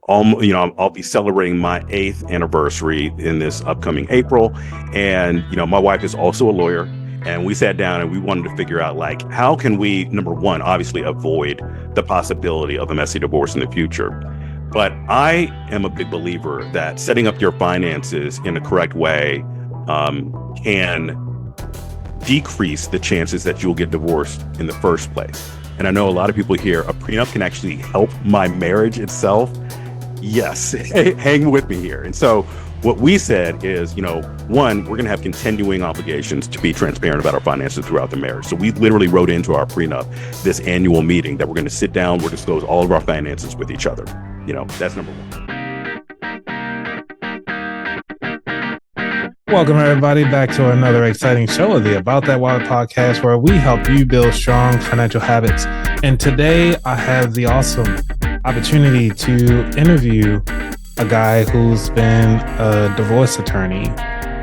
I'll be celebrating my 8th anniversary in this upcoming April. And, my wife is also a lawyer. And we sat down and we wanted to figure out, like, how can we, number one, obviously avoid the possibility of a messy divorce in the future. But I am a big believer that setting up your finances in a correct way can decrease the chances that you'll get divorced in the first place. And I know a lot of people here, a prenup can actually help my marriage itself. Yes, hang with me here. And so what we said is, one, we're going to have continuing obligations to be transparent about our finances throughout the marriage. So we literally wrote into our prenup this annual meeting that we're going to sit down, we'll disclose all of our finances with each other. That's number one. Welcome, everybody, back to another exciting show of the About That Water podcast, where we help you build strong financial habits. And today I have the awesome opportunity to interview a guy who's been a divorce attorney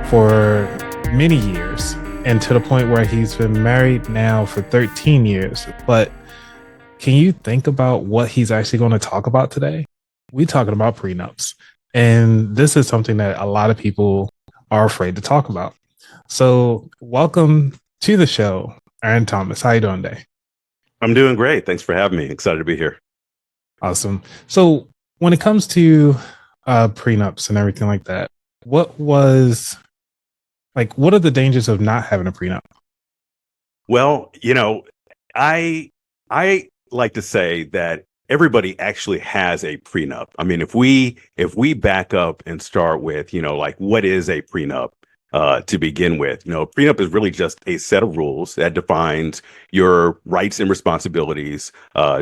for many years, and to the point where he's been married now for 13 years. But can you think about what he's actually going to talk about today? We're talking about prenups. And this is something that a lot of people are afraid to talk about. So welcome to the show, Aaron Thomas. How you doing today? I'm doing great. Thanks for having me. Excited to be here. Awesome. So when it comes to prenups and everything like that, what are the dangers of not having a prenup? Well, I like to say that everybody actually has a prenup. I mean, if we back up and start with, what is a prenup to begin with? A prenup is really just a set of rules that defines your rights and responsibilities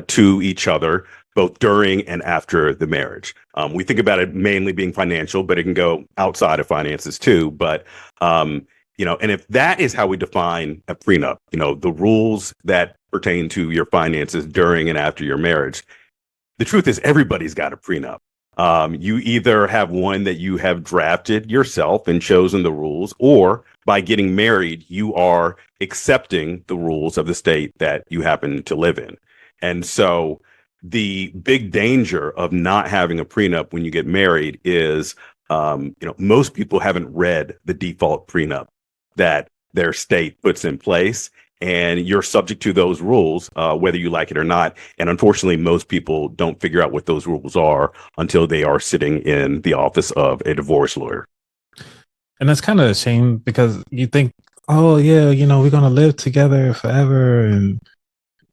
to each other, both during and after the marriage. We think about it mainly being financial, but it can go outside of finances too. But, and if that is how we define a prenup, the rules that pertain to your finances during and after your marriage, the truth is everybody's got a prenup. You either have one that you have drafted yourself and chosen the rules, or by getting married, you are accepting the rules of the state that you happen to live in. And so the big danger of not having a prenup when you get married is, most people haven't read the default prenup that their state puts in place, and you're subject to those rules, whether you like it or not. And unfortunately, most people don't figure out what those rules are until they are sitting in the office of a divorce lawyer. And that's kind of a shame, because you think, oh yeah, we're going to live together forever, and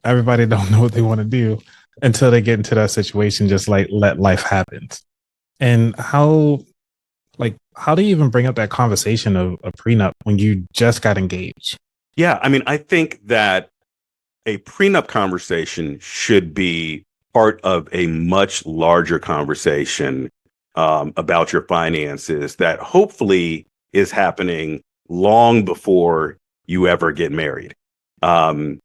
everybody don't know what they want to do until they get into that situation, just like let life happen. And how do you even bring up that conversation of a prenup when you just got engaged? Yeah, I mean, I think that a prenup conversation should be part of a much larger conversation about your finances that hopefully is happening long before you ever get married. When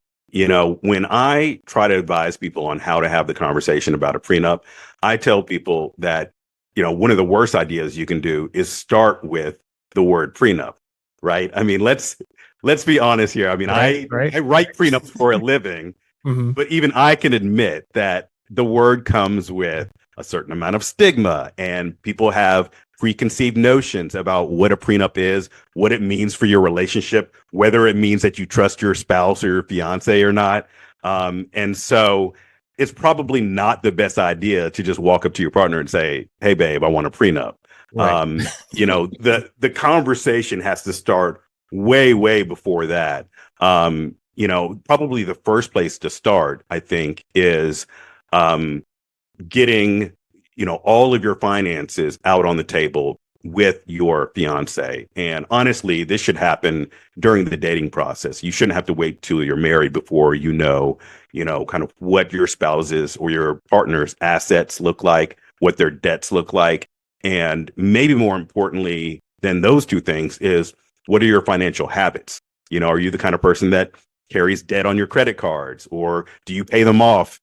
I try to advise people on how to have the conversation about a prenup, I tell people that, one of the worst ideas you can do is start with the word prenup, right? I mean, let's be honest here. I mean, I write prenups for a living, mm-hmm. But even I can admit that the word comes with a certain amount of stigma, and people have preconceived notions about what a prenup is, what it means for your relationship, whether it means that you trust your spouse or your fiance or not. And so it's probably not the best idea to just walk up to your partner and say, "Hey, babe, I want a prenup." Right. The conversation has to start way before that. Probably the first place to start, I think, is getting, all of your finances out on the table with your fiance. And honestly, this should happen during the dating process. You shouldn't have to wait till you're married before kind of what your spouse's or your partner's assets look like, what their debts look like. And maybe more importantly than those two things is, what are your financial habits? Are you the kind of person that carries debt on your credit cards, or do you pay them off,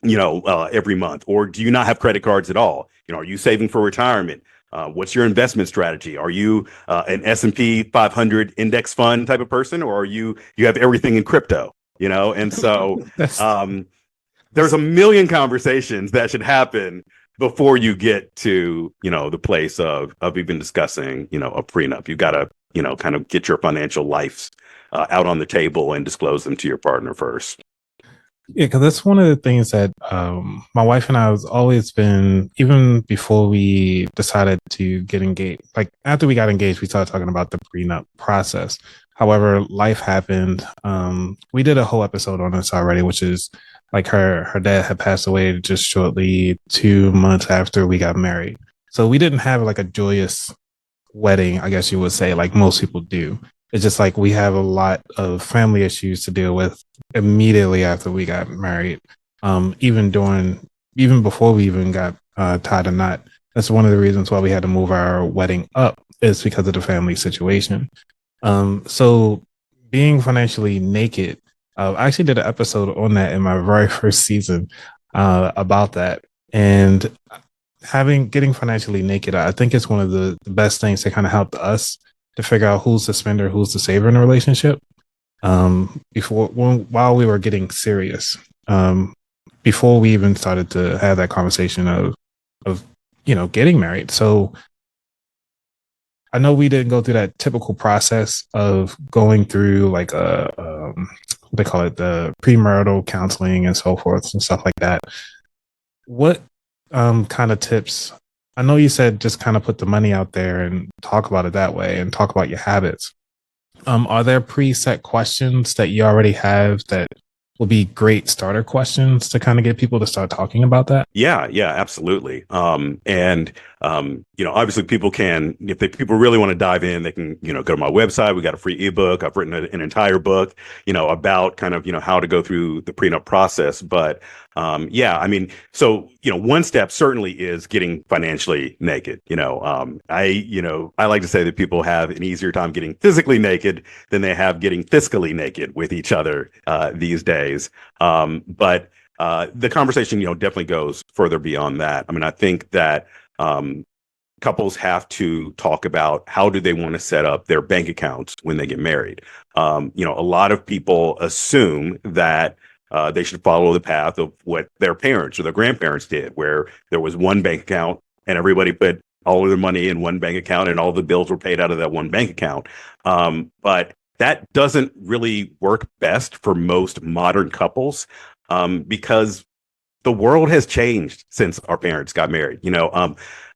every month? Or do you not have credit cards at all? Are you saving for retirement? What's your investment strategy? Are you an S&P 500 index fund type of person, or are you have everything in crypto? And so there's a million conversations that should happen before you get to, the place of even discussing, a prenup. You got to, kind of get your financial lives out on the table and disclose them to your partner first. Yeah, because that's one of the things that my wife and I has always been, even before we decided to get engaged, like after we got engaged, we started talking about the prenup process. However, life happened. We did a whole episode on this already, which is like her dad had passed away just shortly 2 months after we got married. So we didn't have like a joyous wedding, I guess you would say, like most people do. It's just like we have a lot of family issues to deal with immediately after we got married. Even even before we even got tied a knot. That's one of the reasons why we had to move our wedding up is because of the family situation. So being financially naked, I actually did an episode on that in my very first season about that. And getting financially naked, I think it's one of the best things that kind of helped us to figure out who's the spender, who's the saver in a relationship. While we were getting serious, before we even started to have that conversation of getting married. So I know we didn't go through that typical process of going through like what they call it, the premarital counseling and so forth and stuff like that. What kind of tips? I know you said just kind of put the money out there and talk about it that way and talk about your habits. Are there preset questions that you already have that will be great starter questions to kind of get people to start talking about that? Yeah, absolutely. And obviously people can, if people really want to dive in, they can, go to my website. We got a free ebook. I've written an entire book, about kind of, how to go through the prenup process. But so, one step certainly is getting financially naked. I like to say that people have an easier time getting physically naked than they have getting fiscally naked with each other these days. But the conversation, definitely goes further beyond that. I mean, I think that couples have to talk about how do they want to set up their bank accounts when they get married. A lot of people assume that they should follow the path of what their parents or their grandparents did, where there was one bank account and everybody put all of their money in one bank account and all the bills were paid out of that one bank account. But that doesn't really work best for most modern couples because the world has changed since our parents got married.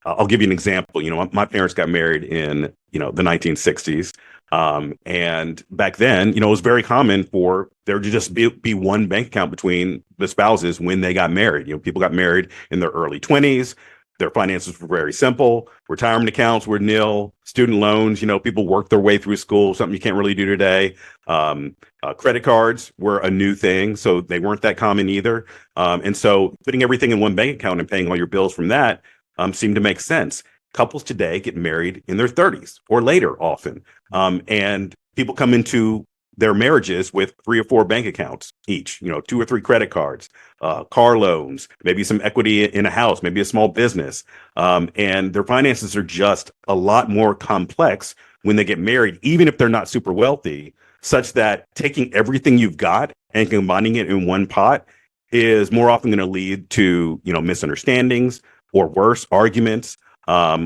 I'll give you an example. My parents got married in, the 1960s. And back then, it was very common for there to just be one bank account between the spouses when they got married. People got married in their early 20s. Their finances were very simple. Retirement accounts were nil. Student loans, people worked their way through school, something you can't really do today. Credit cards were a new thing, so they weren't that common either. And so putting everything in one bank account and paying all your bills from that seemed to make sense. Couples today get married in their 30s or later often. And people come into their marriages with 3 or 4 bank accounts each, 2 or 3 credit cards, car loans, maybe some equity in a house, maybe a small business. And their finances are just a lot more complex when they get married, even if they're not super wealthy, such that taking everything you've got and combining it in one pot is more often going to lead to, misunderstandings or worse, arguments.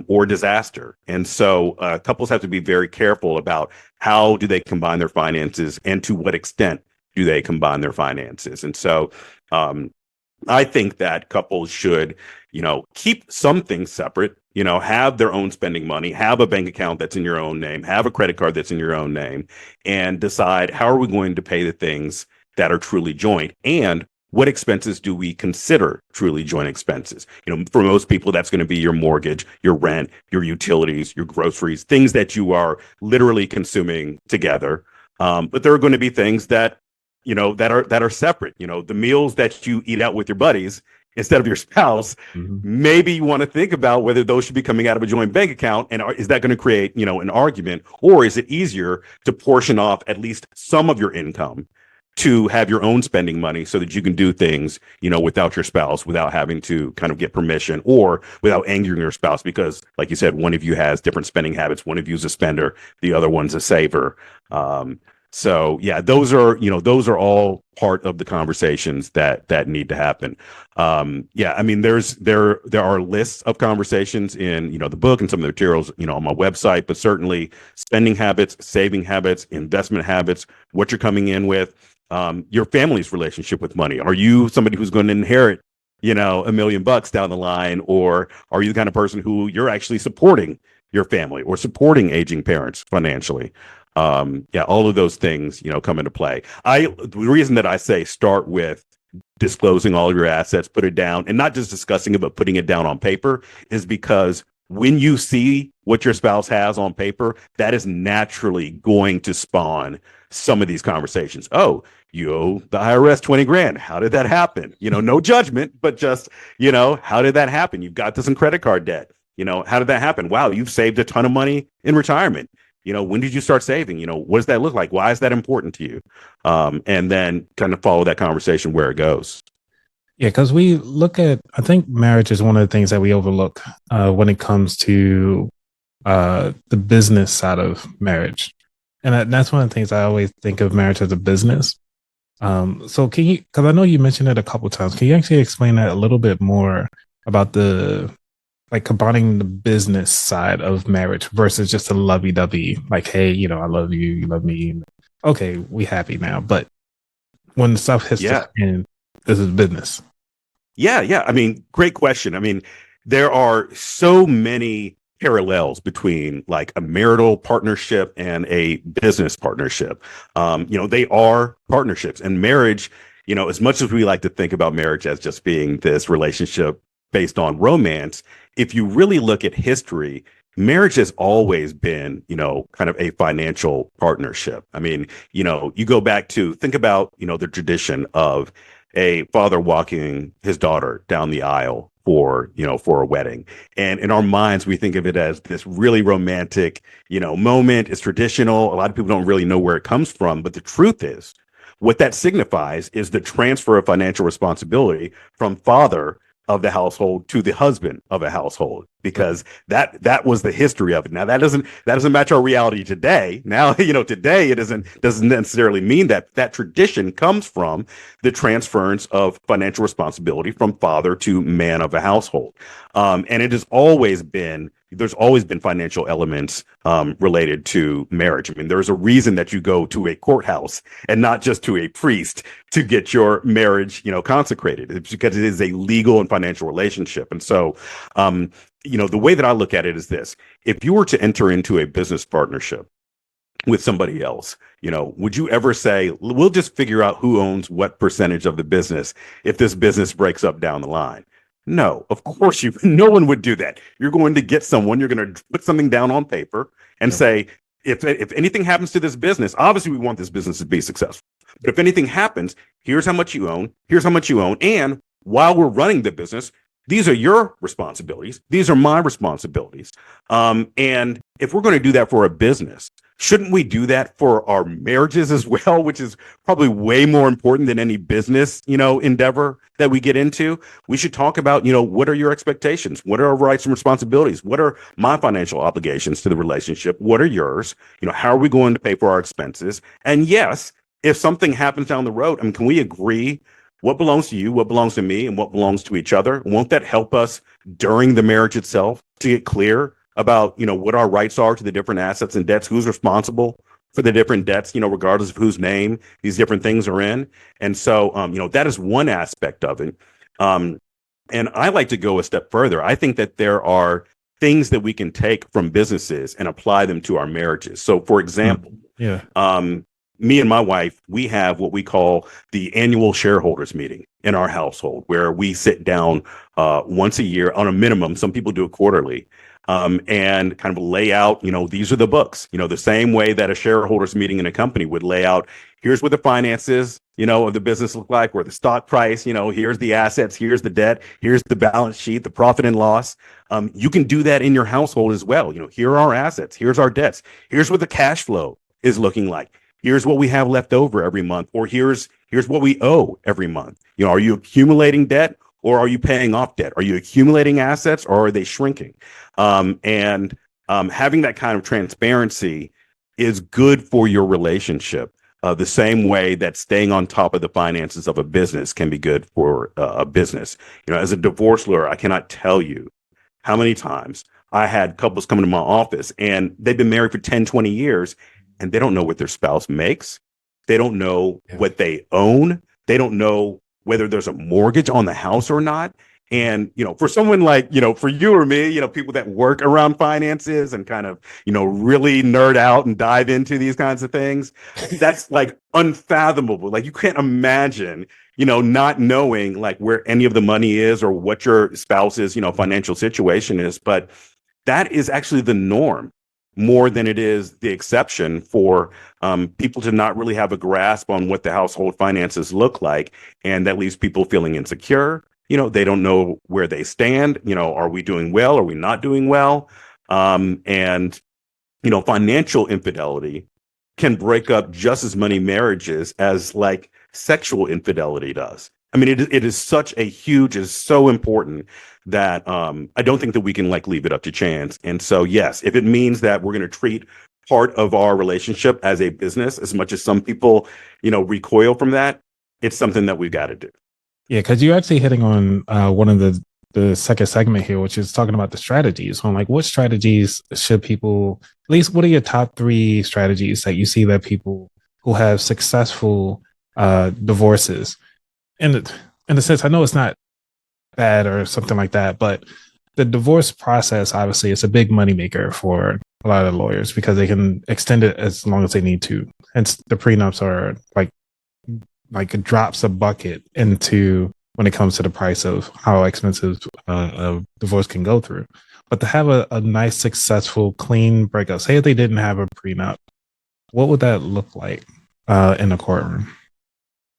Or disaster. And so couples have to be very careful about how do they combine their finances and to what extent do they combine their finances. And so I think that couples should, keep some things separate, have their own spending money, have a bank account that's in your own name, have a credit card that's in your own name, and decide how are we going to pay the things that are truly joint and what expenses do we consider truly joint expenses? For most people, that's going to be your mortgage, your rent, your utilities, your groceries, things that you are literally consuming together. But there are going to be things that, that are separate. The meals that you eat out with your buddies instead of your spouse, maybe you want to think about whether those should be coming out of a joint bank account. And is that going to create, an argument? Or is it easier to portion off at least some of your income to have your own spending money so that you can do things, without your spouse, without having to kind of get permission or without angering your spouse? Because like you said, one of you has different spending habits. One of you is a spender. The other one's a saver. So yeah, those are all part of the conversations that need to happen. Yeah, I mean, there are lists of conversations in the book and some of the materials on my website, but certainly spending habits, saving habits, investment habits, what you're coming in with, your family's relationship with money. Are you somebody who's going to inherit $1 million down the line, or are you the kind of person who you're actually supporting your family or supporting aging parents financially? Yeah, all of those things come into play. The reason that I say start with disclosing all of your assets, put it down, and not just discussing it but putting it down on paper, is because when you see what your spouse has on paper, that is naturally going to spawn some of these conversations. Oh, you owe the IRS 20 grand. How did that happen? No judgment, but just, how did that happen? You've got this in credit card debt. How did that happen? Wow, you've saved a ton of money in retirement. When did you start saving? What does that look like? Why is that important to you? And then kind of follow that conversation where it goes. Yeah, because I think marriage is one of the things that we overlook when it comes to the business side of marriage. And that's one of the things I always think of marriage as a business. So can you, because I know you mentioned it a couple of times, can you actually explain that a little bit more about combining the business side of marriage versus just a lovey-dovey, like, hey, I love you, you love me. Okay, we happy now. But when the stuff hits the end, this is business. Yeah. I mean, great question. I mean, there are so many parallels between like a marital partnership and a business partnership. They are partnerships, and marriage, as much as we like to think about marriage as just being this relationship based on romance, if you really look at history, marriage has always been, kind of a financial partnership. I mean, you go back to think about, the tradition of a father walking his daughter down the aisle for a wedding. And in our minds, we think of it as this really romantic, moment. It's traditional. A lot of people don't really know where it comes from. But the truth is, what that signifies is the transfer of financial responsibility from father of the household to the husband of a household, because that was the history of it. Now that doesn't match our reality today. Now, today it doesn't necessarily mean that tradition comes from the transference of financial responsibility from father to man of a household. And there's always been financial elements related to marriage. I mean, there's a reason that you go to a courthouse and not just to a priest to get your marriage, consecrated. It's because it is a legal and financial relationship. And so, the way that I look at it is this: if you were to enter into a business partnership with somebody else, would you ever say, we'll just figure out who owns what percentage of the business if this business breaks up down the line? No, of course no one would do that. You're going to get someone, you're going to put something down on paper and say, if anything happens to this business, obviously we want this business to be successful. But if anything happens, here's how much you own, here's how much you own. And while we're running the business, these are your responsibilities. These are my responsibilities. And if we're going to do that for a business, shouldn't we do that for our marriages as well, which is probably way more important than any business, endeavor that we get into? We should talk about, what are your expectations? What are our rights and responsibilities? What are my financial obligations to the relationship? What are yours? How are we going to pay for our expenses? And yes, if something happens down the road, I mean, can we agree what belongs to you, what belongs to me, and what belongs to each other? Won't that help us during the marriage itself to get clear about, what our rights are to the different assets and debts, who's responsible for the different debts, regardless of whose name these different things are in? And so, that is one aspect of it. And I like to go a step further. I think that there are things that we can take from businesses and apply them to our marriages. So, for example, me and my wife, we have what we call the annual shareholders meeting in our household, where we sit down once a year on a minimum. Some people do it quarterly, and kind of lay out, these are the books, the same way that a shareholders meeting in a company would lay out, here's what the finances, of the business look like, or the stock price, here's the assets, here's the debt, here's the balance sheet, the profit and loss. You can do that in your household as well. Here are our assets, here's our debts, here's what the cash flow is looking like. Here's what we have left over every month, or here's what we owe every month. Are you accumulating debt, or are you paying off debt? Are you accumulating assets, or are they shrinking? And having that kind of transparency is good for your relationship. The same way that staying on top of the finances of a business can be good for a business. As a divorce lawyer, I cannot tell you how many times I had couples come into my office and they've been married for 10, 20 years and they don't know what their spouse makes. They don't know what they own. They don't know whether there's a mortgage on the house or not. And, for someone like, for you or me, people that work around finances and kind of, really nerd out and dive into these kinds of things, that's like unfathomable. Like you can't imagine, not knowing like where any of the money is or what your spouse's, financial situation is. But that is actually the norm more than it is the exception for people to not really have a grasp on what the household finances look like. And that leaves people feeling insecure. They don't know where they stand. Are we doing well? Are we not doing well? And financial infidelity can break up just as many marriages as like sexual infidelity does. I mean, it is such a huge, is so important that I don't think that we can like leave it up to chance. And so, yes, if it means that we're going to treat part of our relationship as a business, as much as some people, recoil from that, it's something that we've got to do. Yeah, because you're actually hitting on one of the second segment here, which is talking about the strategies on like what strategies should people, at least what are your top 3 strategies that you see that people who have successful divorces, and in a sense, I know it's not bad or something like that, but the divorce process obviously is a big moneymaker for a lot of lawyers because they can extend it as long as they need to. Hence, the prenups are like it drops a bucket into when it comes to the price of how expensive a divorce can go through. But to have a nice, successful, clean breakup, say if they didn't have a prenup, what would that look like in the courtroom?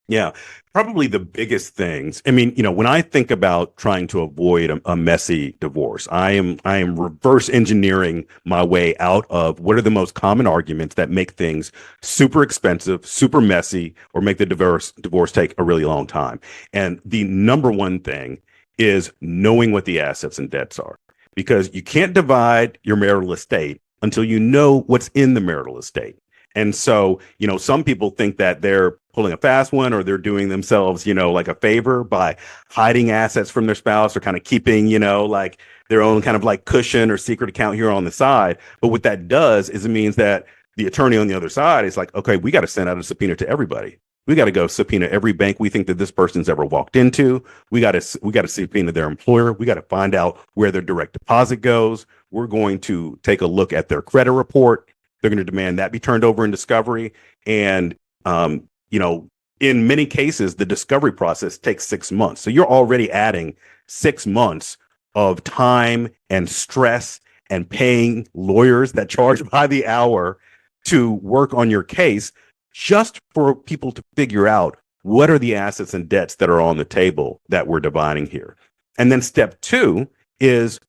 Yeah, probably the biggest things. I mean, when I think about trying to avoid a messy divorce, I am reverse engineering my way out of what are the most common arguments that make things super expensive, super messy, or make the divorce take a really long time. And the number one thing is knowing what the assets and debts are, because you can't divide your marital estate until you know what's in the marital estate. And so, some people think that they're pulling a fast one or they're doing themselves, like a favor by hiding assets from their spouse or kind of keeping, like their own kind of like cushion or secret account here on the side. But what that does is it means that the attorney on the other side is like, okay, we got to send out a subpoena to everybody. We got to go subpoena every bank we think that this person's ever walked into. We got to subpoena their employer. We got to find out where their direct deposit goes. We're going to take a look at their credit report. They're going to demand that be turned over in discovery. And, in many cases, the discovery process takes 6 months. So you're already adding 6 months of time and stress and paying lawyers that charge by the hour to work on your case just for people to figure out what are the assets and debts that are on the table that we're dividing here. And then step 2 is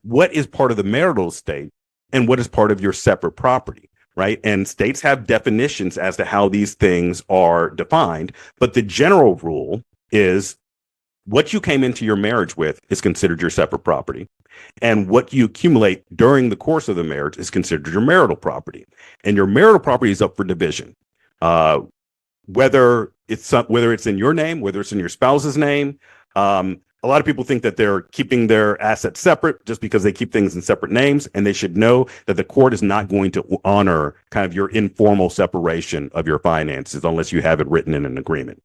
what is part of the marital estate and what is part of your separate property, right? And states have definitions as to how these things are defined. But the general rule is what you came into your marriage with is considered your separate property. And what you accumulate during the course of the marriage is considered your marital property. And your marital property is up for division. Whether it's in your name, whether it's in your spouse's name. A lot of people think that they're keeping their assets separate just because they keep things in separate names, and they should know that the court is not going to honor kind of your informal separation of your finances unless you have it written in an agreement.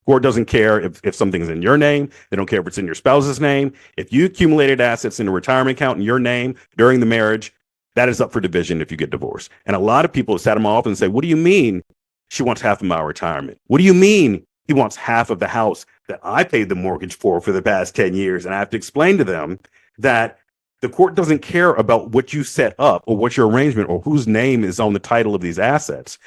Court doesn't care if something's in your name. They don't care if it's in your spouse's name. If you accumulated assets in a retirement account in your name during the marriage, that is up for division if you get divorced. And a lot of people sat them off and say, what do you mean she wants half of my retirement? What do you mean he wants half of the house that I paid the mortgage for the past 10 years? And I have to explain to them that the court doesn't care about what you set up or what your arrangement or whose name is on the title of these assets.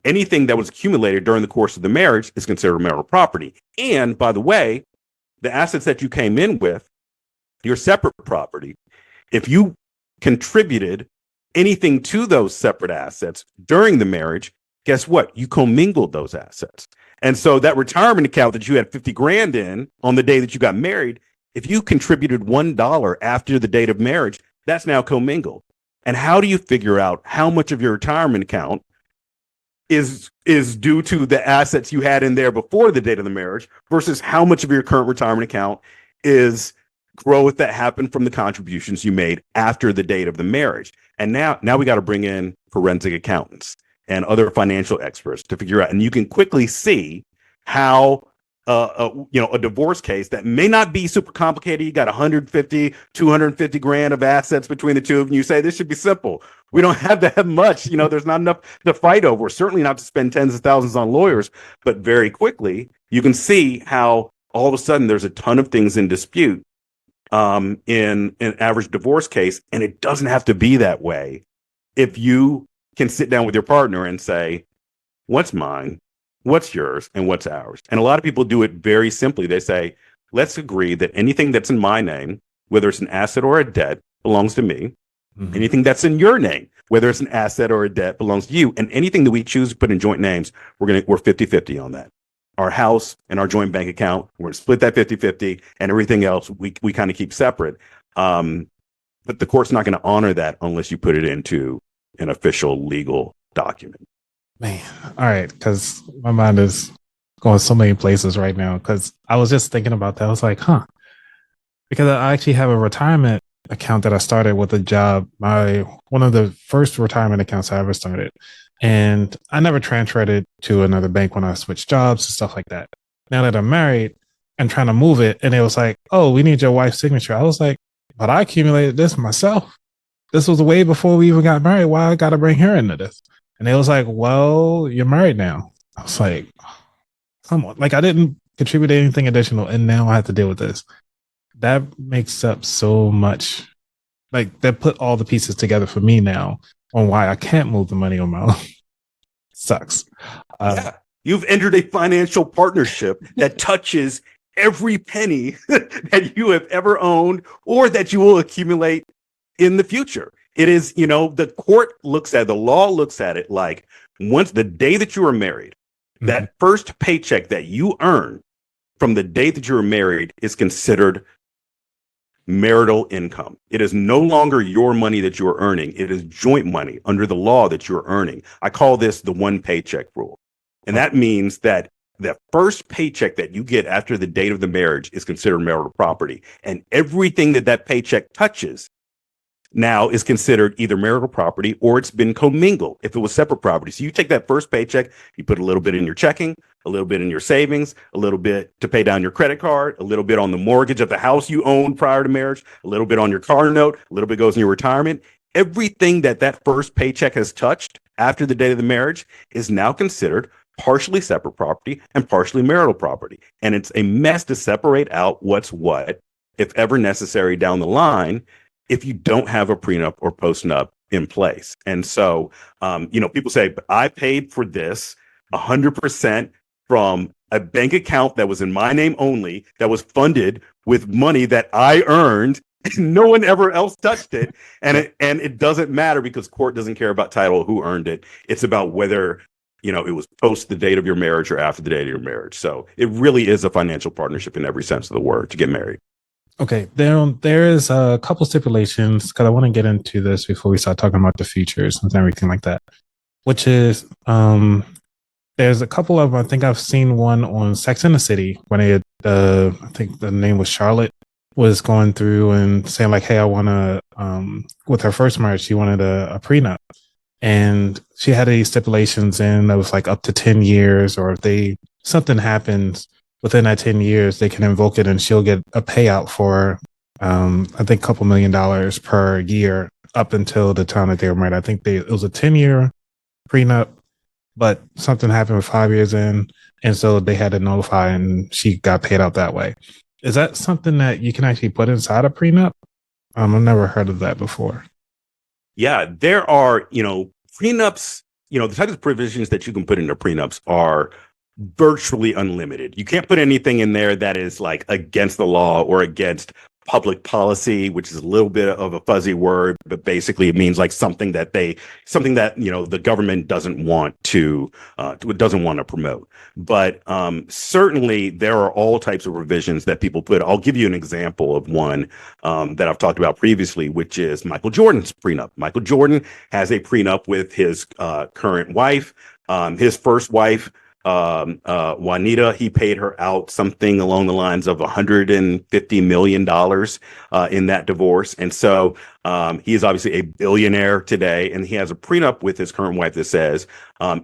Anything that was accumulated during the course of the marriage is considered marital property. And by the way, the assets that you came in with, your separate property, if you contributed anything to those separate assets during the marriage, guess what? You commingled those assets. And so that retirement account that you had 50 grand in on the day that you got married, if you contributed $1 after the date of marriage, that's now commingled. And how do you figure out how much of your retirement account is due to the assets you had in there before the date of the marriage versus how much of your current retirement account is growth that happened from the contributions you made after the date of the marriage. And now we got to bring in forensic accountants and other financial experts to figure out. And you can quickly see how a divorce case that may not be super complicated. You got 150, 250 grand of assets between the two of them. You say this should be simple. We don't have to have much. There's not enough to fight over. Certainly not to spend tens of thousands on lawyers. But very quickly, you can see how all of a sudden there's a ton of things in dispute in an average divorce case, and it doesn't have to be that way if you can sit down with your partner and say, what's mine, what's yours, and what's ours. And a lot of people do it very simply. They say, let's agree that anything that's in my name, whether it's an asset or a debt, belongs to me. Mm-hmm. Anything that's in your name, whether it's an asset or a debt, belongs to you. And anything that we choose to put in joint names, we're 50-50 on that. Our house and our joint bank account, we're going to split that 50-50, and everything else we kind of keep separate. But the court's not going to honor that unless you put it into an official legal document. Man, all right, because my mind is going so many places right now, because I was just thinking about that. I was like, because I actually have a retirement account that I started with a job, one of the first retirement accounts I ever started. And I never transferred it to another bank when I switched jobs and stuff like that. Now that I'm married and trying to move it, and it was like, oh, we need your wife's signature. I was like, but I accumulated this myself. This was way before we even got married. Why I got to bring her into this? And it was like, well, you're married now. I was like, come on. Like, I didn't contribute anything additional, and now I have to deal with this. That makes up so much. Like, that put all the pieces together for me now on why I can't move the money on my own. Sucks. Yeah. You've entered a financial partnership that touches every penny that you have ever owned or that you will accumulate in the future. It is, the law looks at it like once the day that you were married, mm-hmm. that first paycheck that you earn from the day that you were married is considered marital income. It is no longer your money that you are earning. It is joint money under the law that you're earning. I call this the one paycheck rule. And that means that the first paycheck that you get after the date of the marriage is considered marital property. And everything that paycheck touches now is considered either marital property or it's been commingled if it was separate property. So you take that first paycheck, you put a little bit in your checking, a little bit in your savings, a little bit to pay down your credit card, a little bit on the mortgage of the house you owned prior to marriage, a little bit on your car note, a little bit goes in your retirement. Everything that first paycheck has touched after the date of the marriage is now considered partially separate property and partially marital property. And it's a mess to separate out what's what, if ever necessary down the line, if you don't have a prenup or postnup in place. And so, people say, but I paid for this 100% from a bank account that was in my name only, that was funded with money that I earned. No one ever else touched it. And it doesn't matter because court doesn't care about title, who earned it. It's about whether, it was post the date of your marriage or after the date of your marriage. So it really is a financial partnership in every sense of the word to get married. Okay, there is a couple stipulations because I want to get into this before we start talking about the features and everything like that. Which is, there's a couple of them. I think I've seen one on Sex and the City when they had, I think the name was Charlotte, was going through and saying like, hey, I want to, with her first marriage, she wanted a prenup. And she had these stipulations in that was like up to 10 years, or if something happens within that 10 years, they can invoke it and she'll get a payout for, I think, a couple $1 million per year up until the time that they were married. I think it was a 10-year prenup, but something happened with 5 years in. And so they had to notify and she got paid out that way. Is that something that you can actually put inside a prenup? I've never heard of that before. Yeah, there are, prenups, the types of provisions that you can put into prenups are virtually unlimited. You can't put anything in there that is like against the law or against public policy, which is a little bit of a fuzzy word, but basically it means like something that the government doesn't want to promote. But certainly there are all types of provisions that people put. I'll give you an example of one that I've talked about previously, which is Michael Jordan's prenup. Michael Jordan has a prenup with his current wife. His first wife, Juanita, he paid her out something along the lines of $150 million in that divorce. And so he is obviously a billionaire today, and he has a prenup with his current wife that says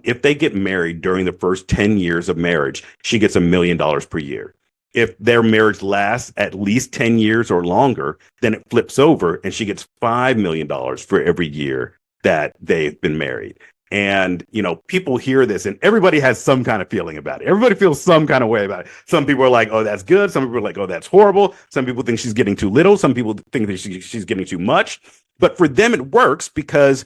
if they get married during the first 10 years of marriage, she gets $1 million per year. If their marriage lasts at least 10 years or longer, then it flips over and she gets $5 million for every year that they've been married. And, people hear this and everybody has some kind of feeling about it. Everybody feels some kind of way about it. Some people are like, oh, that's good. Some people are like, oh, that's horrible. Some people think she's getting too little. Some people think that she's getting too much. But for them, it works because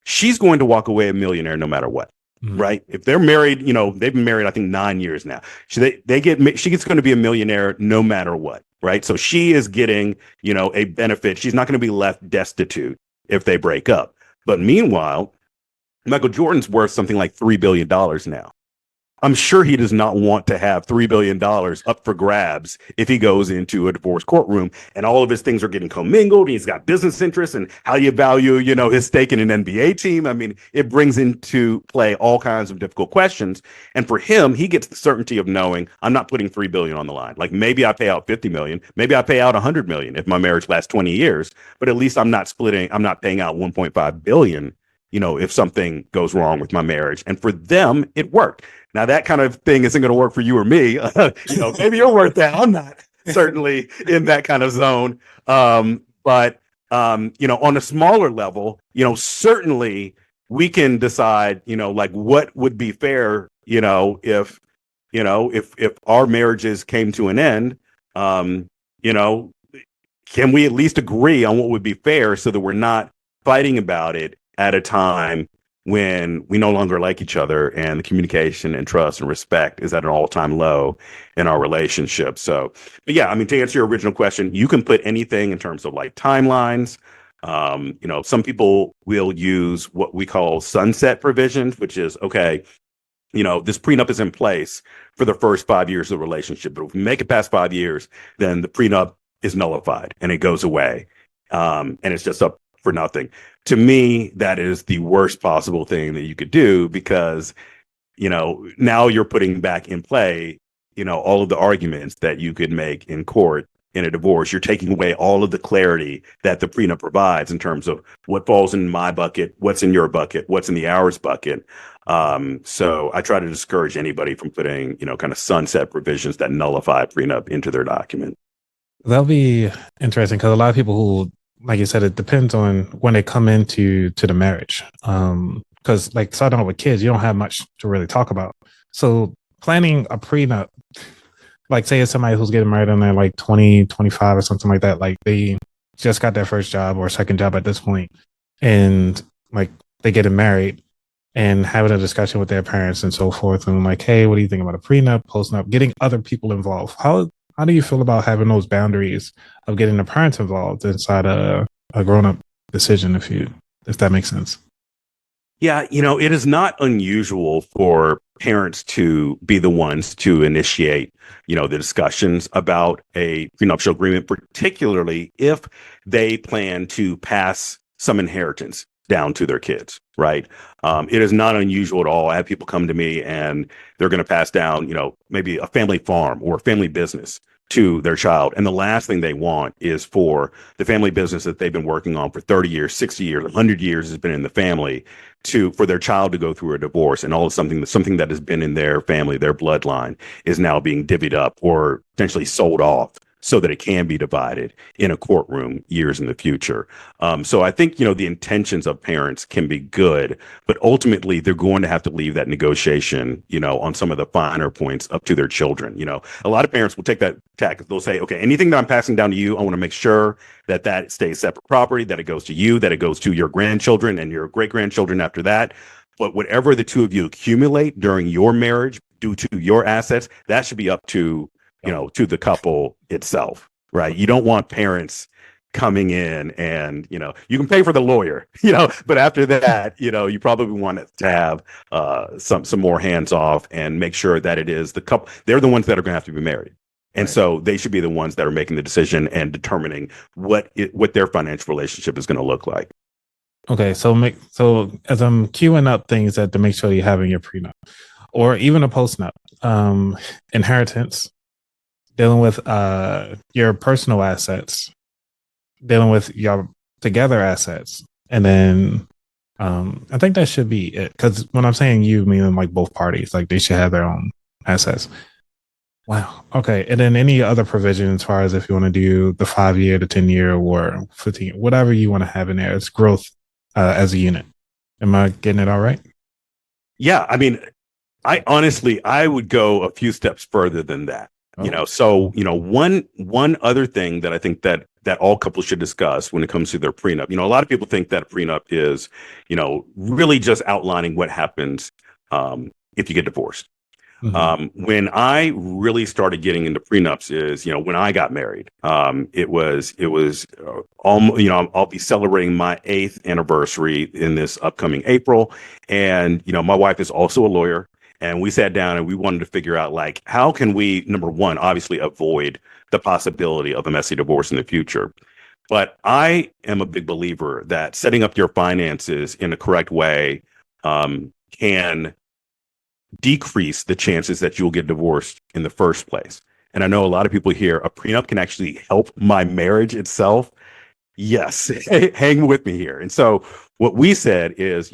she's going to walk away a millionaire no matter what. Right. If they're married, they've been married, I think 9 years now. She gets going to be a millionaire no matter what. Right. So she is getting, a benefit. She's not going to be left destitute if they break up. But meanwhile, Michael Jordan's worth something like $3 billion now. I'm sure he does not want to have $3 billion up for grabs if he goes into a divorce courtroom and all of his things are getting commingled. He's got business interests and how you value, his stake in an NBA team. I mean, it brings into play all kinds of difficult questions. And for him, he gets the certainty of knowing I'm not putting $3 billion on the line. Like maybe I pay out 50 million, maybe I pay out 100 million if my marriage lasts 20 years, but at least I'm not paying out 1.5 billion, if something goes wrong with my marriage. And for them, it worked. Now, that kind of thing isn't going to work for you or me. Maybe you're worth that. I'm not certainly in that kind of zone. But on a smaller level, certainly we can decide, like what would be fair, if our marriages came to an end, can we at least agree on what would be fair so that we're not fighting about it at a time when we no longer like each other and the communication and trust and respect is at an all-time low in our relationship. So, but yeah, I mean, to answer your original question, you can put anything in terms of like timelines. Some people will use what we call sunset provisions, which is, okay, this prenup is in place for the first 5 years of the relationship, but if we make it past 5 years, then the prenup is nullified and it goes away. And it's just up for nothing. To me, that is the worst possible thing that you could do because, now you're putting back in play, all of the arguments that you could make in court in a divorce. You're taking away all of the clarity that the prenup provides in terms of what falls in my bucket, what's in your bucket, what's in the ours bucket. So I try to discourage anybody from putting, kind of sunset provisions that nullify a prenup into their document. That'll be interesting because a lot of people who, like you said, it depends on when they come into the marriage. Because like starting out with kids, you don't have much to really talk about. So planning a prenup, like say it's somebody who's getting married and they're like 20, 25 or something like that. Like they just got their first job or second job at this point, and like they getting married and having a discussion with their parents and so forth. And like, hey, what do you think about a prenup, postnup, getting other people involved? How do you feel about having those boundaries of getting the parents involved inside a grown-up decision, if that makes sense? Yeah, it is not unusual for parents to be the ones to initiate, the discussions about a prenuptial agreement, particularly if they plan to pass some inheritance down to their kids, right? It is not unusual at all. I have people come to me and they're going to pass down, maybe a family farm or a family business to their child. And the last thing they want is for the family business that they've been working on for 30 years, 60 years, 100 years has been in the family for their child to go through a divorce and all of something that has been in their family, their bloodline is now being divvied up or potentially sold off so that it can be divided in a courtroom years in the future. So I think, the intentions of parents can be good, but ultimately they're going to have to leave that negotiation, on some of the finer points up to their children. A lot of parents will take that tack. They'll say, okay, anything that I'm passing down to you, I want to make sure that stays separate property, that it goes to you, that it goes to your grandchildren and your great grandchildren after that. But whatever the two of you accumulate during your marriage due to your assets, that should be up to to the couple itself, right? You don't want parents coming in and, you can pay for the lawyer, but after that, you probably want to have some more hands off and make sure that it is the couple. They're the ones that are going to have to be married. And right. So they should be the ones that are making the decision and determining what their financial relationship is going to look like. Okay, so as I'm queuing up things that to make sure you have in your prenup or even a postnup, inheritance, dealing with your personal assets, dealing with your together assets, and then I think that should be it. Because when I'm saying you, meaning like both parties, like they should have their own assets. Wow. Okay. And then any other provision as far as if you want to do the 5 year, the 10 year, or 15, whatever you want to have in there, it's growth as a unit. Am I getting it all right? Yeah, I mean, I would go a few steps further than that. Oh. So one other thing that I think that all couples should discuss when it comes to their prenup. A lot of people think that a prenup is, really just outlining what happens if you get divorced. When I really started getting into prenups is, when I got married. It was almost, I'll be celebrating my 8th anniversary in this upcoming April. And, my wife is also a lawyer. And we sat down and we wanted to figure out, like, how can we, number one, obviously avoid the possibility of a messy divorce in the future. But I am a big believer that setting up your finances in a correct way can decrease the chances that you'll get divorced in the first place. And I know a lot of people here, a prenup can actually help my marriage itself. Yes, hang with me here. And so what we said is,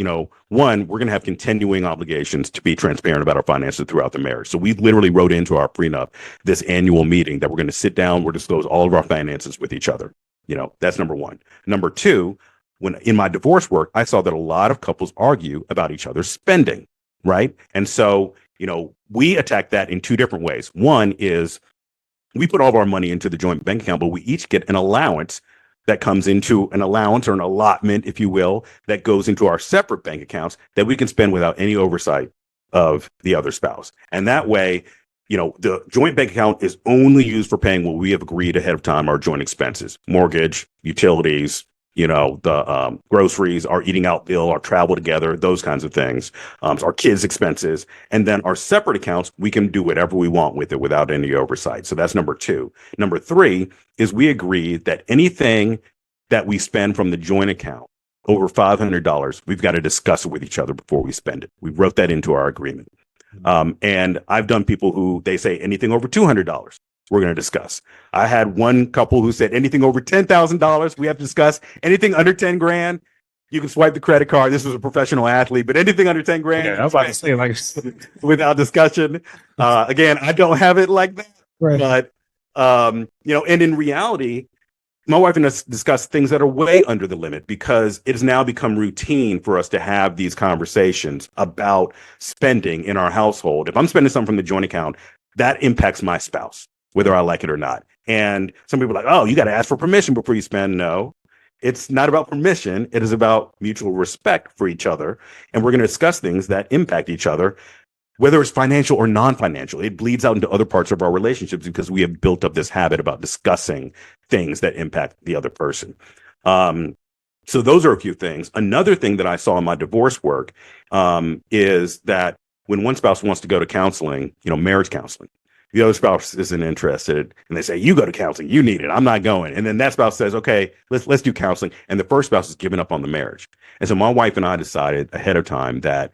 one, we're going to have continuing obligations to be transparent about our finances throughout the marriage. So we literally wrote into our prenup this annual meeting that we're going to sit down, we'll disclose all of our finances with each other. That's number one. Number two, when in my divorce work, I saw that a lot of couples argue about each other's spending. Right. And so, we attack that in two different ways. One is we put all of our money into the joint bank account, but we each get an allowance that comes into an allowance or an allotment, if you will, that goes into our separate bank accounts that we can spend without any oversight of the other spouse. And that way, the joint bank account is only used for paying what we have agreed ahead of time, our joint expenses, mortgage, utilities, the groceries, our eating out bill, our travel together, those kinds of things, our kids' expenses. And then our separate accounts, we can do whatever we want with it without any oversight. So that's number two. Number three is we agree that anything that we spend from the joint account over $500, we've got to discuss it with each other before we spend it. We wrote that into our agreement. And I've done people who they say anything over $200. We're going to discuss. I had one couple who said anything over $10,000, we have to discuss. Anything under 10 grand, you can swipe the credit card. This was a professional athlete, but anything under 10 grand, Yeah, I was about to say like, without discussion. Again, I don't have it like that, right. but and in reality, my wife and us discuss things that are way under the limit because it has now become routine for us to have these conversations about spending in our household. If I'm spending something from the joint account, that impacts my spouse, whether I like it or not. And some people are like, oh, you got to ask for permission before you spend. No, it's not about permission. It is about mutual respect for each other. And we're going to discuss things that impact each other, whether it's financial or non-financial. It bleeds out into other parts of our relationships because we have built up this habit about discussing things that impact the other person. So those are a few things. Another thing that I saw in my divorce work is that when one spouse wants to go to counseling, marriage counseling, the other spouse isn't interested, and they say, you go to counseling, you need it, I'm not going. And then that spouse says, okay, let's do counseling. And the first spouse is giving up on the marriage. And so my wife and I decided ahead of time that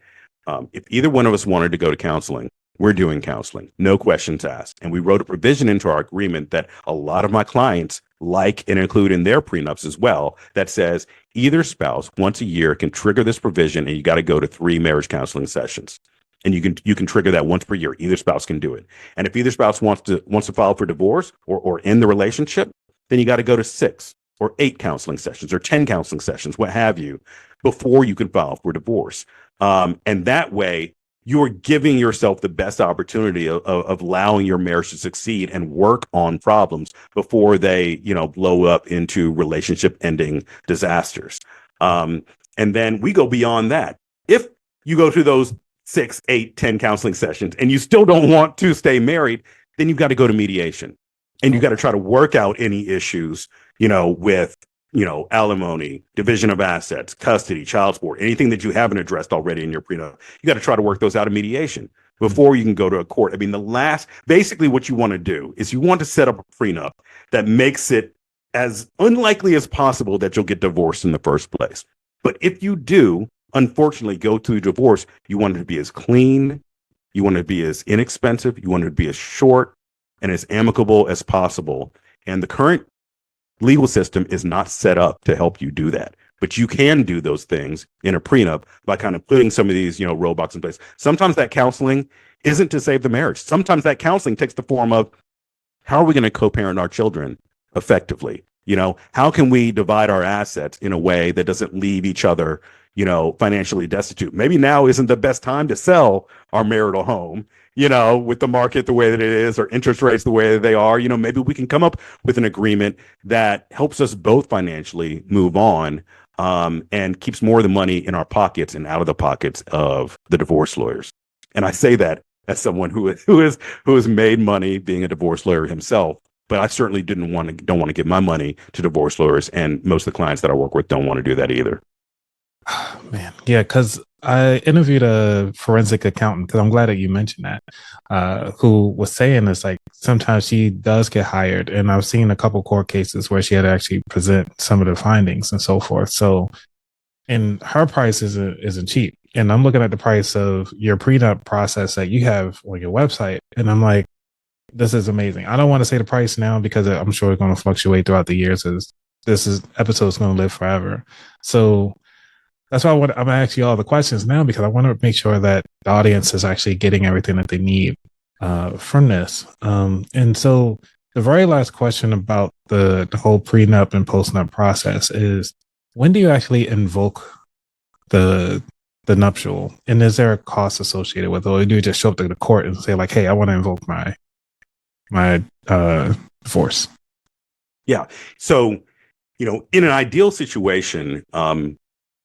if either one of us wanted to go to counseling, we're doing counseling, no questions asked. And we wrote a provision into our agreement that a lot of my clients like and include in their prenups as well, that says either spouse once a year can trigger this provision, and you got to go to 3 marriage counseling sessions. And you can trigger that once per year. Either spouse can do it. And if either spouse wants to file for divorce or end the relationship, then you got to go to 6 or 8 counseling sessions or 10 counseling sessions, what have you, before you can file for divorce. And that way, you're giving yourself the best opportunity of allowing your marriage to succeed and work on problems before they, blow up into relationship ending disasters. And then we go beyond that. If you go through those 6, 8, 10 counseling sessions and you still don't want to stay married, then you've got to go to mediation, and you've got to try to work out any issues, with alimony, division of assets, custody, child support, anything that you haven't addressed already in your prenup. You got to try to work those out in mediation before you can go to a court. I mean, basically what you want to do is you want to set up a prenup that makes it as unlikely as possible that you'll get divorced in the first place. But if you do, unfortunately, go through divorce, you want it to be as clean, you want it to be as inexpensive, you want it to be as short and as amicable as possible. And the current legal system is not set up to help you do that. But you can do those things in a prenup by kind of putting some of these, roadblocks in place. Sometimes that counseling isn't to save the marriage. Sometimes that counseling takes the form of, how are we going to co-parent our children effectively? How can we divide our assets in a way that doesn't leave each other, financially destitute? Maybe now isn't the best time to sell our marital home, with the market the way that it is, or interest rates the way that they are. Maybe we can come up with an agreement that helps us both financially move on, and keeps more of the money in our pockets and out of the pockets of the divorce lawyers. And I say that as someone who has made money being a divorce lawyer himself. But I certainly don't want to give my money to divorce lawyers, and most of the clients that I work with don't want to do that either. Man, yeah, because I interviewed a forensic accountant, because I'm glad that you mentioned that, who was saying this, like, sometimes she does get hired, and I've seen a couple court cases where she had to actually present some of the findings and so forth. So, and her price isn't cheap. And I'm looking at the price of your prenup process that you have on your website, and I'm like, this is amazing. I don't want to say the price now because I'm sure it's going to fluctuate throughout the years, as episode is going to live forever. So that's why I'm going to ask you all the questions now, because I want to make sure that the audience is actually getting everything that they need from this. And so the very last question about the whole prenup and postnup process is, when do you actually invoke the nuptial? And is there a cost associated with it? Or do you just show up to the court and say, like, hey, I want to invoke my divorce? Yeah. So, in an ideal situation,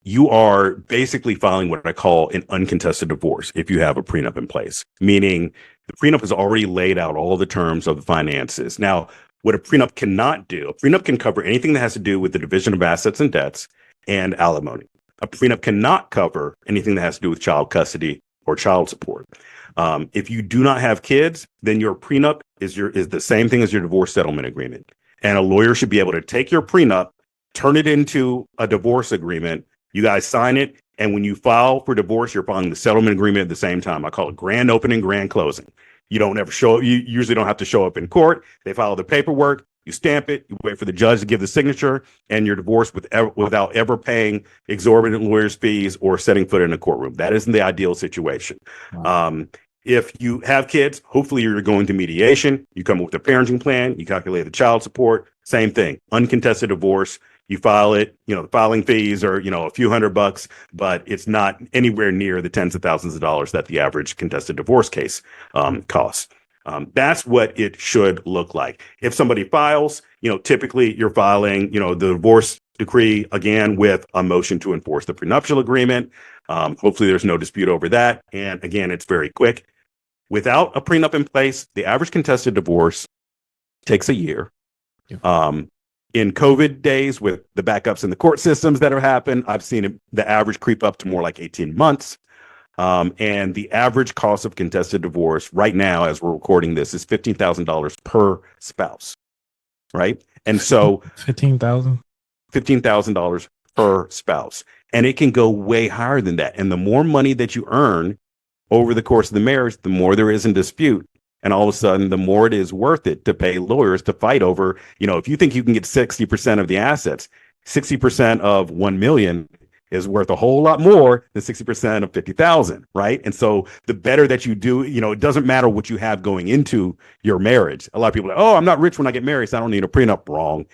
you are basically filing what I call an uncontested divorce if you have a prenup in place, meaning the prenup has already laid out all the terms of the finances. Now, what a prenup cannot do, a prenup can cover anything that has to do with the division of assets and debts and alimony. A prenup cannot cover anything that has to do with child custody or child support. If you do not have kids, then your prenup is the same thing as your divorce settlement agreement. And a lawyer should be able to take your prenup, turn it into a divorce agreement. You guys sign it. And when you file for divorce, you're filing the settlement agreement at the same time. I call it grand opening, grand closing. You don't ever show up. You usually don't have to show up in court. They file the paperwork. You stamp it. You wait for the judge to give the signature, and you're divorced without ever paying exorbitant lawyers' fees or setting foot in a courtroom. That isn't the ideal situation. Wow. If you have kids, hopefully you're going to mediation. You come up with a parenting plan. You calculate the child support. Same thing. Uncontested divorce. You file it. The filing fees are, a few $100, but it's not anywhere near the tens of thousands of dollars that the average contested divorce case costs. That's what it should look like. If somebody files, typically you're filing, the divorce decree again with a motion to enforce the prenuptial agreement. Hopefully there's no dispute over that. And again, it's very quick. Without a prenup in place, the average contested divorce takes a year. Yeah. In COVID days, with the backups in the court systems that have happened, I've seen the average creep up to more like 18 months. And the average cost of contested divorce right now, as we're recording this, is $15,000 per spouse, right? And so $15,000 per spouse. And it can go way higher than that. And the more money that you earn over the course of the marriage, the more there is in dispute. And all of a sudden, the more it is worth it to pay lawyers to fight over, if you think you can get 60% of the assets, 60% of 1 million is worth a whole lot more than 60% of 50,000, right? And so the better that you do, it doesn't matter what you have going into your marriage. A lot of people are like, oh, I'm not rich when I get married, so I don't need a prenup. Wrong.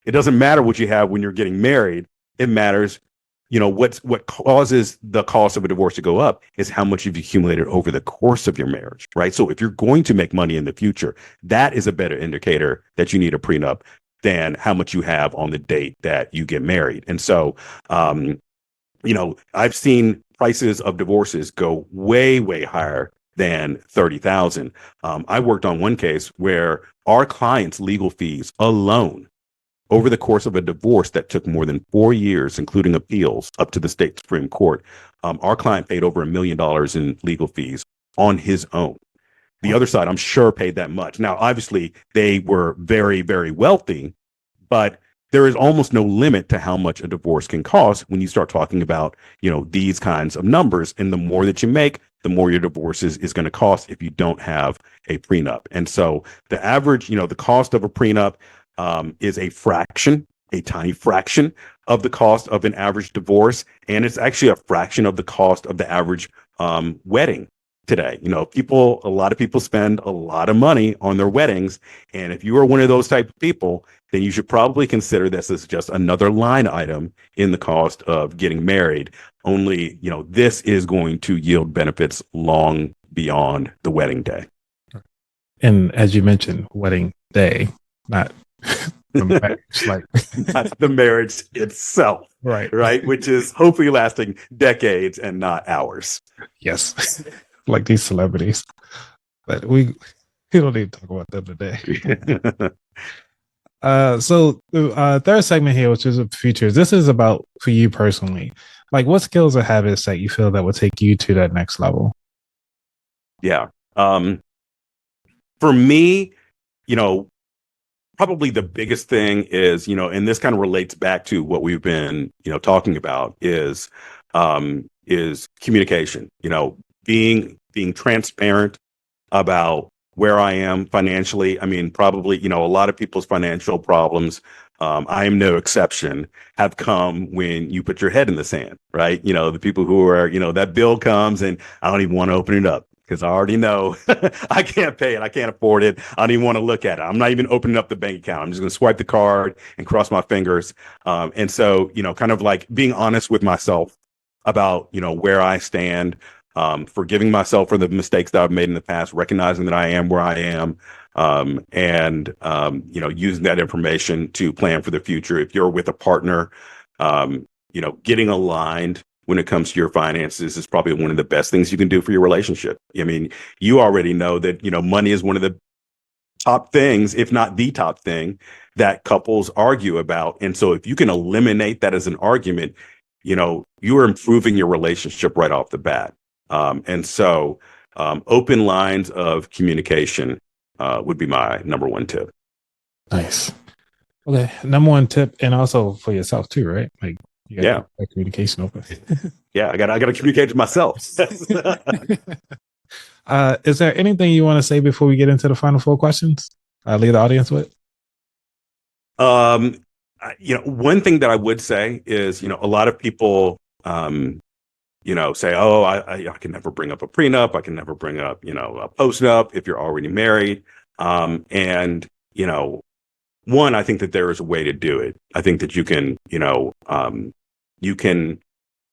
It doesn't matter what you have when you're getting married. It matters, what causes the cost of a divorce to go up is how much you've accumulated over the course of your marriage, right? So if you're going to make money in the future, that is a better indicator that you need a prenup than how much you have on the date that you get married. And so, I've seen prices of divorces go way, way higher than 30,000. I worked on one case where our client's legal fees alone over the course of a divorce that took more than 4 years, including appeals up to the state Supreme Court, our client paid over $1 million in legal fees on his own. The other side, I'm sure, paid that much. Now, obviously, they were very, very wealthy, but there is almost no limit to how much a divorce can cost when you start talking about, these kinds of numbers. And the more that you make, the more your divorce is going to cost if you don't have a prenup. And so the average, the cost of a prenup is a tiny fraction of the cost of an average divorce. And it's actually a fraction of the cost of the average wedding today. A lot of people spend a lot of money on their weddings. And if you are one of those type of people, then you should probably consider this as just another line item in the cost of getting married. Only, this is going to yield benefits long beyond the wedding day. And as you mentioned, wedding day, not the marriage, not the marriage itself. Right. Which is hopefully lasting decades and not hours. Yes. Like these celebrities. But we don't need to talk about them today. So the third segment here, which is features, this is about for you personally. Like, what skills or habits that you feel that will take you to that next level? Yeah. For me, probably the biggest thing is, and this kind of relates back to what we've been, talking about is communication, being transparent about where I am financially. I mean, probably, a lot of people's financial problems, I am no exception, have come when you put your head in the sand, right? The people who are, that bill comes and I don't even want to open it up because I already know I can't pay it. I can't afford it. I don't even want to look at it. I'm not even opening up the bank account. I'm just going to swipe the card and cross my fingers. And so, kind of like being honest with myself about, where I stand, forgiving myself for the mistakes that I've made in the past, recognizing that I am where I am, and using that information to plan for the future. If you're with a partner, getting aligned when it comes to your finances is probably one of the best things you can do for your relationship. I mean, you already know that, money is one of the top things, if not the top thing, that couples argue about. And so if you can eliminate that as an argument, you are improving your relationship right off the bat. And so open lines of communication would be my number one tip. Nice. Okay. Number one tip, and also for yourself too, right? Like, you got that communication open. Yeah, I got to communicate to myself. Is there anything you want to say before we get into the final four questions? Leave the audience with. One thing that I would say is, a lot of people, say, oh, I can never bring up a prenup. I can never bring up, a postnup if you're already married. And, one, I think that there is a way to do it. I think that you can, you can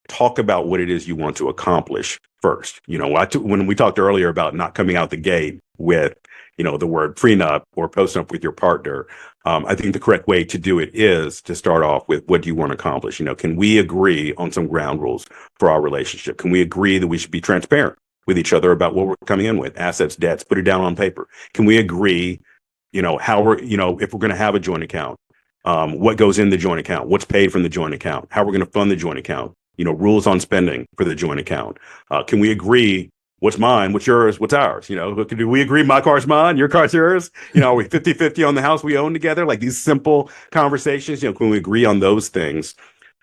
talk about what it is you want to accomplish first. When we talked earlier about not coming out the gate with, the word prenup or postnup with your partner, I think the correct way to do it is to start off with, what do you want to accomplish? Can we agree on some ground rules for our relationship? Can we agree that we should be transparent with each other about what we're coming in with, assets, debts, put it down on paper? Can we agree, how we're, if we're going to have a joint account, what goes in the joint account, what's paid from the joint account, how we're going to fund the joint account, rules on spending for the joint account. Can we agree what's mine, what's yours, what's ours? Do we agree my car's mine, your car's yours? Are we 50-50 on the house we own together? Like these simple conversations, can we agree on those things?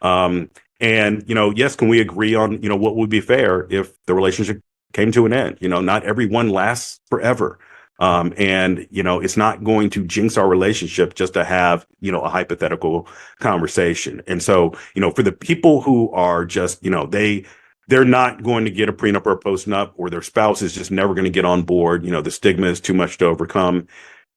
And, yes, can we agree on, what would be fair if the relationship came to an end? Not everyone lasts forever. And, it's not going to jinx our relationship just to have, a hypothetical conversation. And so, for the people who are just, they're not going to get a prenup or a postnup, or their spouse is just never going to get on board, the stigma is too much to overcome.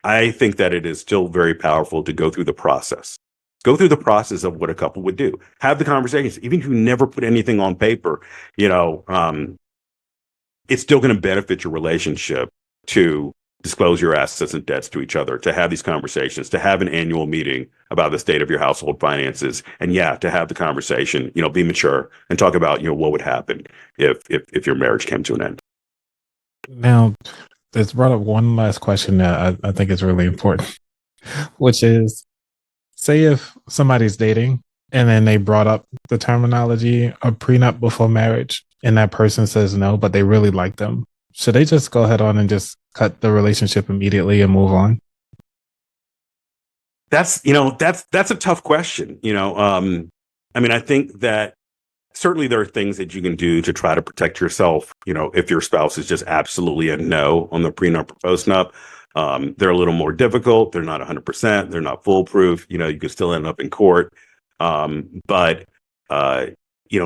I think that it is still very powerful to go through the process. Go through the process of what a couple would do. Have the conversations, even if you never put anything on paper, it's still going to benefit your relationship to disclose your assets and debts to each other, to have these conversations, to have an annual meeting about the state of your household finances. And to have the conversation, be mature and talk about, what would happen if your marriage came to an end. Now, this brought up one last question that I think is really important, which is, say if somebody's dating and then they brought up the terminology of prenup before marriage and that person says no, but they really like them. Should they just go ahead on and just cut the relationship immediately and move on? that's a tough question. I mean, I think that certainly there are things that you can do to try to protect yourself. If your spouse is just absolutely a no on the prenup or postnup, they're a little more difficult. They're not 100%. They're not foolproof. You can still end up in court. But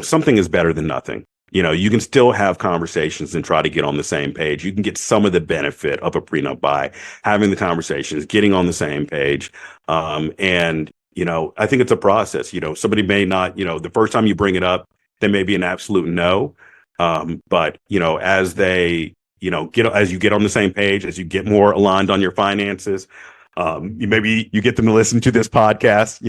something is better than nothing. You can still have conversations and try to get on the same page. You can get some of the benefit of a prenup by having the conversations, getting on the same page. And I think it's a process. Somebody may not, the first time you bring it up, there may be an absolute no. But as they, as you get on the same page, as you get more aligned on your finances, maybe you get them to listen to this podcast,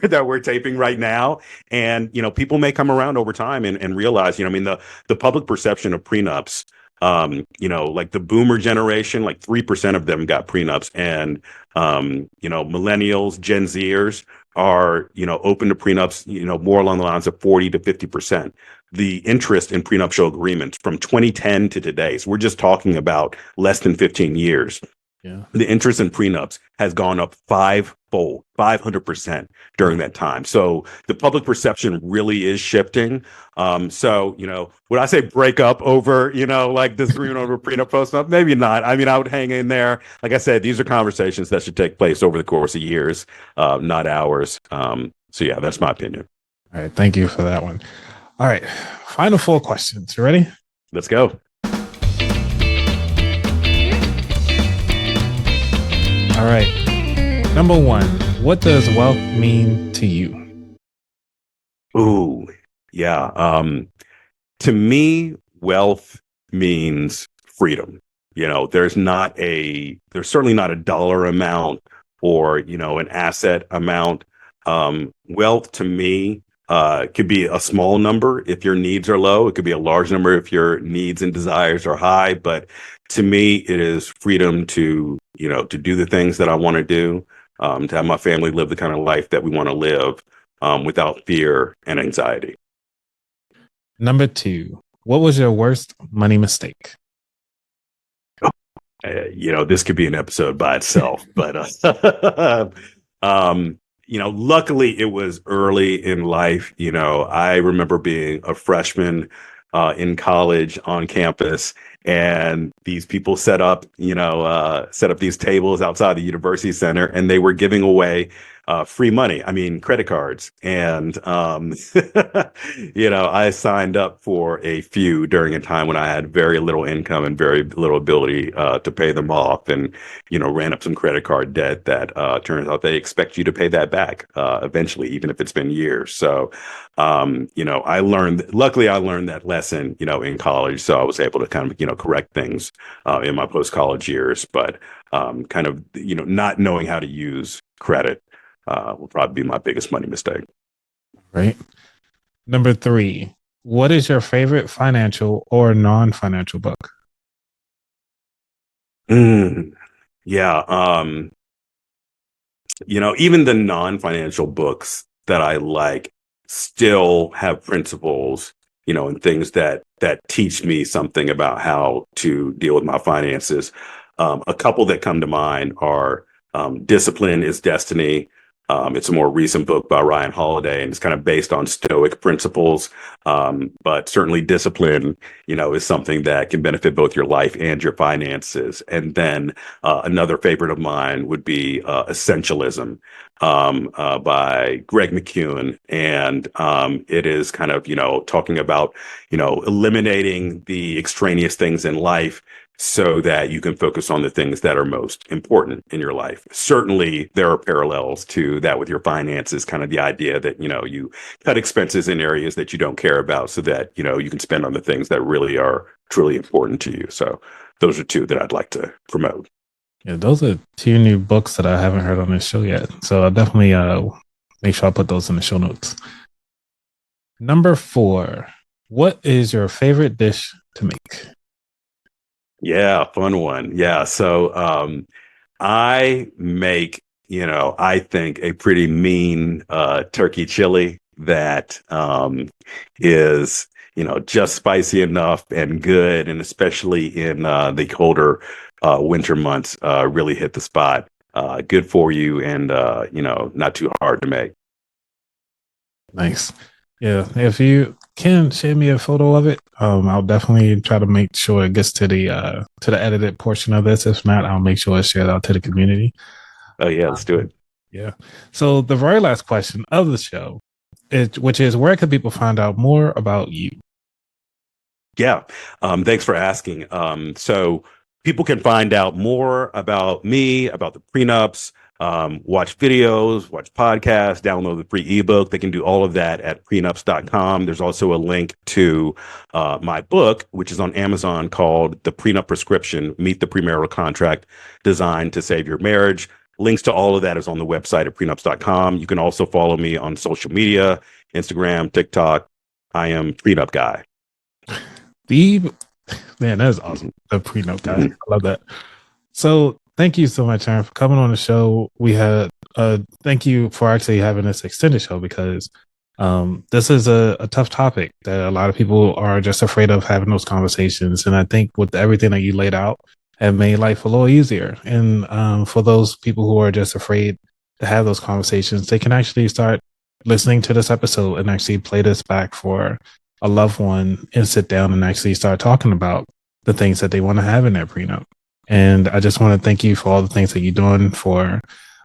that we're taping right now. And, people may come around over time and realize, I mean, the public perception of prenups, like the boomer generation, like 3% of them got prenups, and, millennials, Gen Zers are, open to prenups, more along the lines of 40 to 50%. The interest in prenuptial agreements from 2010 to today, so we're just talking about less than 15 years. Yeah. The interest in prenups has gone up fivefold, 500% during that time. So the public perception really is shifting. So, would I say break up over, like disagreement over prenup postnup? Maybe not. I mean, I would hang in there. Like I said, these are conversations that should take place over the course of years, not hours. So yeah, that's my opinion. All right. Thank you for that one. All right. Final 4 questions. You ready? Let's go. All right. Number 1, what does wealth mean to you? Ooh, yeah. To me, wealth means freedom. There's certainly not a dollar amount or, an asset amount. Wealth to me, could be a small number if your needs are low. It could be a large number if your needs and desires are high. But to me, it is freedom to do the things that I want to do, to have my family live the kind of life that we want to live, without fear and anxiety. Number 2, what was your worst money mistake? This could be an episode by itself, but luckily it was early in life. I remember being a freshman in college on campus, and these people set up these tables outside the university center, and they were giving away free money. I mean, credit cards. And, I signed up for a few during a time when I had very little income and very little ability to pay them off, and, ran up some credit card debt that turns out they expect you to pay that back eventually, even if it's been years. So, luckily I learned that lesson, in college. So I was able to kind of, correct things in my post-college years, but kind of, not knowing how to use credit will probably be my biggest money mistake. Right. Number 3, what is your favorite financial or non-financial book? Yeah. Even the non-financial books that I like still have principles, and things that teach me something about how to deal with my finances. A couple that come to mind are Discipline is Destiny. It's a more recent book by Ryan Holiday, and it's kind of based on Stoic principles. But certainly discipline, is something that can benefit both your life and your finances. And then another favorite of mine would be Essentialism by Greg McKeown. And it is kind of, talking about, eliminating the extraneous things in life so that you can focus on the things that are most important in your life. Certainly, there are parallels to that with your finances, kind of the idea that, you cut expenses in areas that you don't care about so that, you can spend on the things that really are truly important to you. So those are 2 that I'd like to promote. Yeah, those are 2 new books that I haven't heard on this show yet. So I'll definitely make sure I put those in the show notes. Number 4, what is your favorite dish to make? Yeah, fun one. Yeah. So I make, I think a pretty mean turkey chili that is, just spicy enough and good. And especially in the colder winter months, really hit the spot. good for you, and not too hard to make. Nice. Yeah. If you can send me a photo of it, I'll definitely try to make sure it gets to the edited portion of this. If not, I'll make sure it's shared out to the community. Oh yeah, let's do it. Yeah. So the very last question of the show, which is, where can people find out more about you? Yeah. Thanks for asking. So people can find out more about me, about the prenups, watch videos, watch podcasts, download the free ebook. They can do all of that at prenups.com. There's also a link to my book, which is on Amazon, called The Prenup Prescription: Meet the Premarital Contract Designed to Save Your Marriage. Links to all of that is on the website at prenups.com. You can also follow me on social media, Instagram, TikTok. I am Prenup Guy. Man, that's awesome. The prenup guy. I love that. So thank you so much, Aaron, for coming on the show. We had thank you for actually having this extended show, because this is a tough topic that a lot of people are just afraid of having those conversations. And I think with everything that you laid out, have made life a little easier. And for those people who are just afraid to have those conversations, they can actually start listening to this episode and actually play this back for a loved one and sit down and actually start talking about the things that they want to have in their prenup. And I just want to thank you for all the things that you're doing for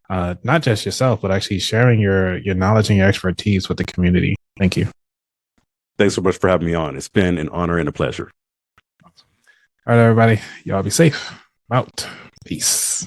not just yourself, but actually sharing your knowledge and your expertise with the community. Thank you. Thanks so much for having me on. It's been an honor and a pleasure. All right, everybody. Y'all be safe. I'm out. Peace.